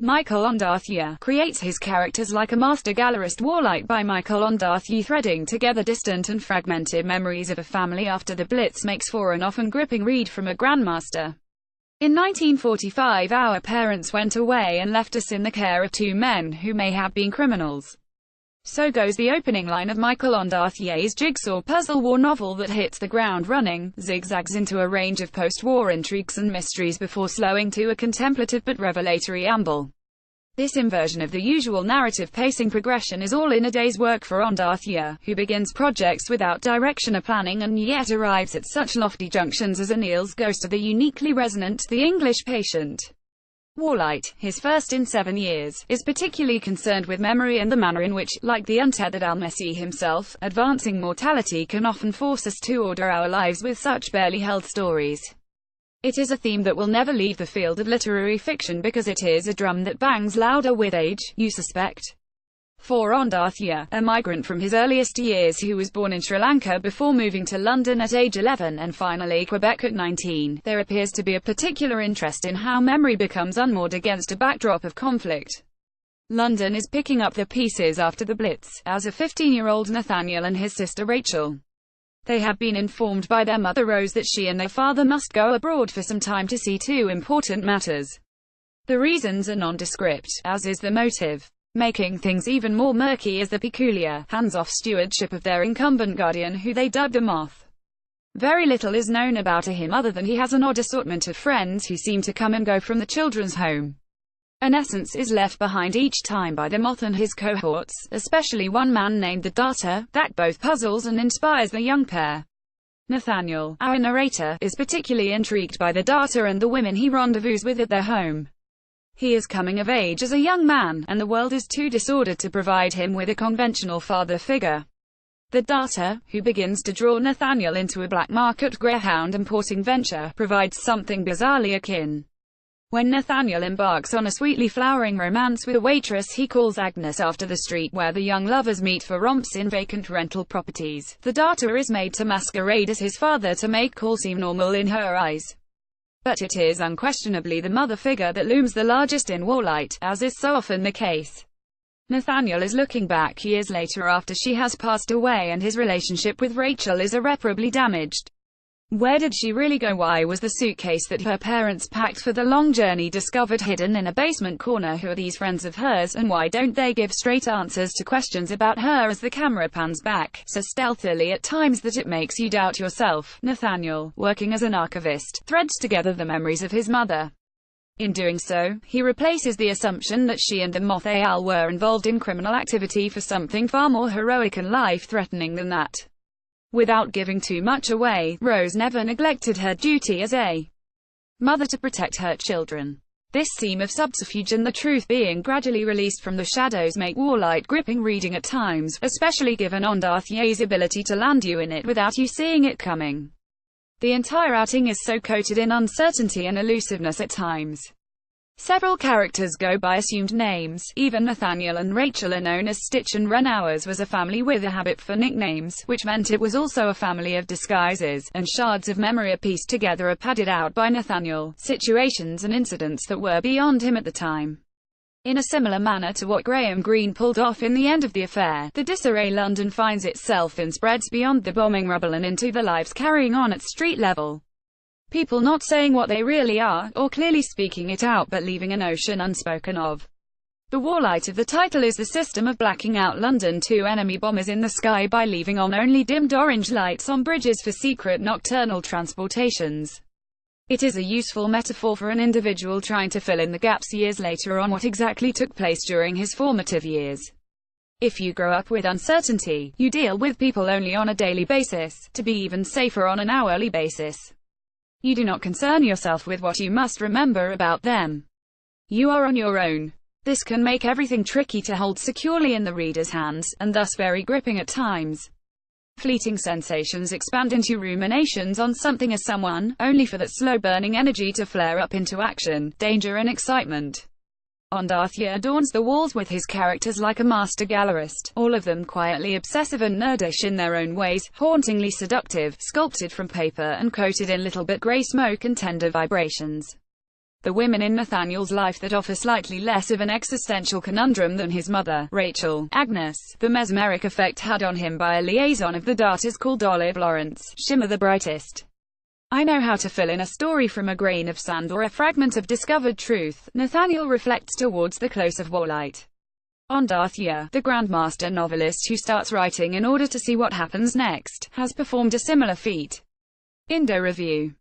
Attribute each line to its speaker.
Speaker 1: Michael Ondaatje creates his characters like a master gallerist. Warlight by Michael Ondaatje, threading together distant and fragmented memories of a family after the Blitz, makes for an often gripping read from a grandmaster. In 1945, our parents went away and left us in the care of two men who may have been criminals. So goes the opening line of Michael Ondaatje's jigsaw puzzle war novel that hits the ground running, zigzags into a range of post-war intrigues and mysteries before slowing to a contemplative but revelatory amble. This inversion of the usual narrative pacing progression is all in a day's work for Ondaatje, who begins projects without direction or planning and yet arrives at such lofty junctions as Anil's Ghost of the uniquely resonant The English Patient. Warlight, his first in 7 years, is particularly concerned with memory and the manner in which, like the untethered Al-Messi himself, advancing mortality can often force us to order our lives with such barely held stories. It is a theme that will never leave the field of literary fiction because it is a drum that bangs louder with age, you suspect. For Ondaatje, a migrant from his earliest years who was born in Sri Lanka before moving to London at age 11 and finally Quebec at 19, there appears to be a particular interest in how memory becomes unmoored against a backdrop of conflict. London is picking up the pieces after the Blitz, as a 15-year-old Nathaniel and his sister Rachel. They have been informed by their mother Rose that she and their father must go abroad for some time to see two important matters. The reasons are nondescript, as is the motive. Making things even more murky is the peculiar, hands-off stewardship of their incumbent guardian who they dubbed a moth. Very little is known about him other than he has an odd assortment of friends who seem to come and go from the children's home. An essence is left behind each time by the moth and his cohorts, especially one man named the Darter, that both puzzles and inspires the young pair. Nathaniel, our narrator, is particularly intrigued by the Darter and the women he rendezvous with at their home. He is coming of age as a young man, and the world is too disordered to provide him with a conventional father figure. The Darter, who begins to draw Nathaniel into a black market greyhound importing venture, provides something bizarrely akin. When Nathaniel embarks on a sweetly flowering romance with a waitress he calls Agnes after the street where the young lovers meet for romps in vacant rental properties, the Darter is made to masquerade as his father to make all seem normal in her eyes. But it is unquestionably the mother figure that looms the largest in Warlight, as is so often the case. Nathaniel is looking back years later after she has passed away and his relationship with Rachel is irreparably damaged. Where did she really go? Why was the suitcase that her parents packed for the long journey discovered hidden in a basement corner? Who are these friends of hers, and why don't they give straight answers to questions about her as the camera pans back, so stealthily at times that it makes you doubt yourself? Nathaniel, working as an archivist, threads together the memories of his mother. In doing so, he replaces the assumption that she and the Moth Al were involved in criminal activity for something far more heroic and life-threatening than that. Without giving too much away, Rose never neglected her duty as a mother to protect her children. This seam of subterfuge and the truth being gradually released from the shadows make Warlight gripping reading at times, especially given Ondaatje's ability to land you in it without you seeing it coming. The entire outing is so coated in uncertainty and elusiveness at times. Several characters go by assumed names, even Nathaniel and Rachel are known as Stitch and Wren. Ours was a family with a habit for nicknames, which meant it was also a family of disguises, and shards of memory are pieced together or padded out by Nathaniel, situations and incidents that were beyond him at the time. In a similar manner to what Graham Greene pulled off in The End of the Affair, the disarray London finds itself in spreads beyond the bombing rubble and into the lives carrying on at street level. People not saying what they really are, or clearly speaking it out but leaving a notion unspoken of. The warlight of the title is the system of blacking out London to enemy bombers in the sky by leaving on only dimmed orange lights on bridges for secret nocturnal transportations. It is a useful metaphor for an individual trying to fill in the gaps years later on what exactly took place during his formative years. If you grow up with uncertainty, you deal with people only on a daily basis, to be even safer on an hourly basis. You do not concern yourself with what you must remember about them. You are on your own. This can make everything tricky to hold securely in the reader's hands, and thus very gripping at times. Fleeting sensations expand into ruminations on something or someone, only for that slow-burning energy to flare up into action, danger and excitement. Ondaatje adorns the walls with his characters like a master gallerist, all of them quietly obsessive and nerdish in their own ways, hauntingly seductive, sculpted from paper and coated in little but grey smoke and tender vibrations. the women in Nathaniel's life that offer slightly less of an existential conundrum than his mother, Rachel. Agnes, the mesmeric effect had on him by a liaison of the darters called Olive Lawrence, Shimmer the brightest. I know how to fill in a story from a grain of sand or a fragment of discovered truth. Nathaniel reflects towards the close of Warlight. Ondaatje, the Grandmaster novelist who starts writing in order to see what happens next, has performed a similar feat. Indo Review.